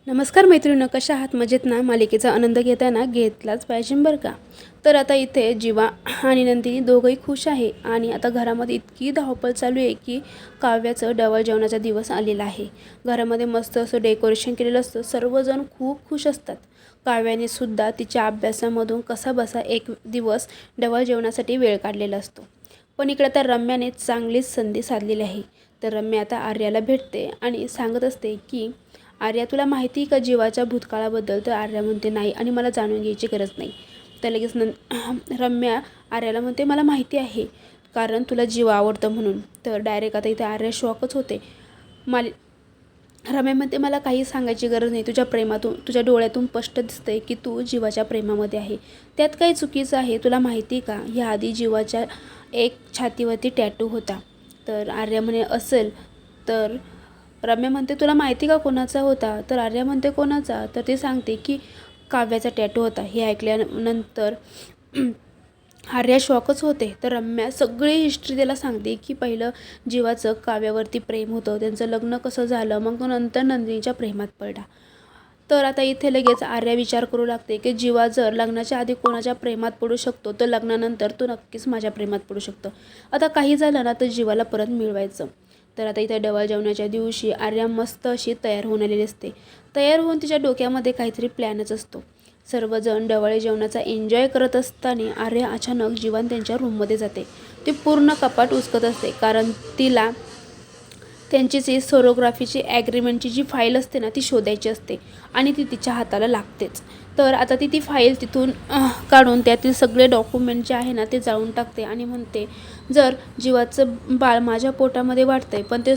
नमस्कार मैत्रिणींनो, कशा आहात? मजेत ना? मालिकेचा आनंद घेताना घेतलाच पाहिजे बरं का. तर आता इथे जीवा आणि नंदिनी दोघंही खुश आहे आणि आता घरामध्ये इतकी धावपळ चालू आहे की काव्याचं डबल जेवणाचा दिवस आलेला आहे. घरामध्ये मस्त असं डेकोरेशन केलेलं असतं, सर्वजण खूप खुश असतात. काव्याने सुद्धा तिच्या अभ्यासामधून कसाबसा एक दिवस डबल जेवणासाठी वेळ काढलेला असतो. पण इकडे तर रम्याने चांगलीच संधी साधलेली आहे. तर रम्या आता आर्याला भेटते आणि सांगत असते की आर्या, तुला माहिती आहे का जीवाच्या भूतकाळाबद्दल? तर आर्या म्हणते नाही आणि मला जाणून घ्यायची गरज नाही. तर लगेच रम्या आर्याला म्हणते मला माहिती आहे, कारण तुला जीव आवडतं म्हणून. तर डायरेक्ट आता इथे आर्या शॉकच होते. रम्या म्हणते मला काही सांगायची गरज नाही, तुझ्या प्रेमातून, तुझ्या डोळ्यातून स्पष्ट दिसतंय की तू जीवाच्या प्रेमामध्ये आहे. त्यात काही चुकीचं आहे? तुला माहिती का, ह्याआधी जीवाच्या एक छातीवरती टॅटू होता. तर आर्या म्हणे असेल. तर रम्या म्हणते तुला माहिती का कोणाचा होता? तर आर्या म्हणते कोणाचा? तर ते सांगते की काव्याचा टॅटू होता. हे ऐकल्यानंतर आर्या शॉकच होते. तर रम्या सगळी हिस्ट्री त्याला सांगते की पहिलं जीवाचं काव्यावरती प्रेम होतं, त्यांचं लग्न कसं झालं, मग तो नंतर नंदिनीच्या प्रेमात पडला. तर आता इथे लगेच आर्या विचार करू लागते की जीवा जर लग्नाच्या आधी कोणाच्या प्रेमात पडू शकतो, तर लग्नानंतर तो नक्कीच माझ्या प्रेमात पडू शकतो. आता काही झालं ना तर जीवाला परत मिळवायचं. तर आता इथे डबल जेवणाच्या दिवशी आर्या मस्त अशी तयार होऊन आलेली असते. तयार होऊन तिच्या डोक्यामध्ये काहीतरी प्लॅनच असतो. सर्वजण डवळे जेवणाचा एन्जॉय करत असताना आर्या अचानक जीवन त्यांच्या रूममध्ये जाते. ती पूर्ण कपाट उचकत असते, कारण तिला त्यांची जी सोनोग्राफीची ॲग्रीमेंटची जी फाईल असते ना ती शोधायची असते आणि ती तिच्या हाताला लागतेच. तर आता ती फाईल तिथून काढून त्यातील सगळे डॉक्युमेंट जे आहे ना ते जाळून टाकते आणि म्हणते जर जीवाचं बाळ माझ्या पोटामध्ये वाढतंय, पण ते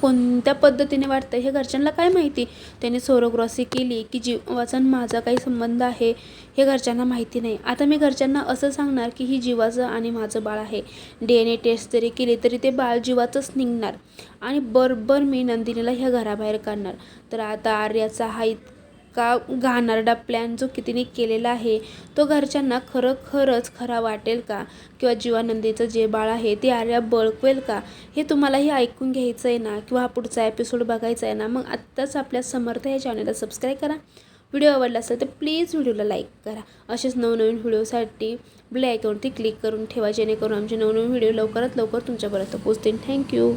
कोणत्या पद्धतीने वाढतंय हे घरच्यांना काय माहिती. त्यांनी सोनोग्राफी केली की जीवाचा आणि माझा काही संबंध आहे हे घरच्यांना माहिती नाही. आता मी घरच्यांना असं सांगणार की ही जीवाचं आणि माझं बाळ आहे. DNA टेस्ट जरी केली तरी ते बाळ जीवाचंच निघणार आणि बरोबर मी नंदिनीला ह्या घराबाहेर काढणार. तर आता आर्याचा हा इतका घाणेरडा प्लॅन जो की तिने केलेला आहे तो घरच्यांना खरंच खरा वाटेल का, किंवा जीवानंदीचं जे बाळ आहे ते आर्या बळकवेल का, हे तुम्हालाही ऐकून घ्यायचं आहे ना, किंवा हा पुढचा एपिसोड बघायचा आहे ना, मग आत्ताच आपल्या समर्थ या चॅनलला सबस्क्राईब करा. व्हिडिओ आवडला असेल तर प्लीज व्हिडिओला लाईक करा. असेच नवनवीन व्हिडिओसाठी बेल आयकॉनवरती क्लिक करून ठेवा, जेणेकरून आमचे नवनवीन व्हिडिओ लवकरात लवकर तुमच्यापर्यंत पोहोचतील. थँक्यू.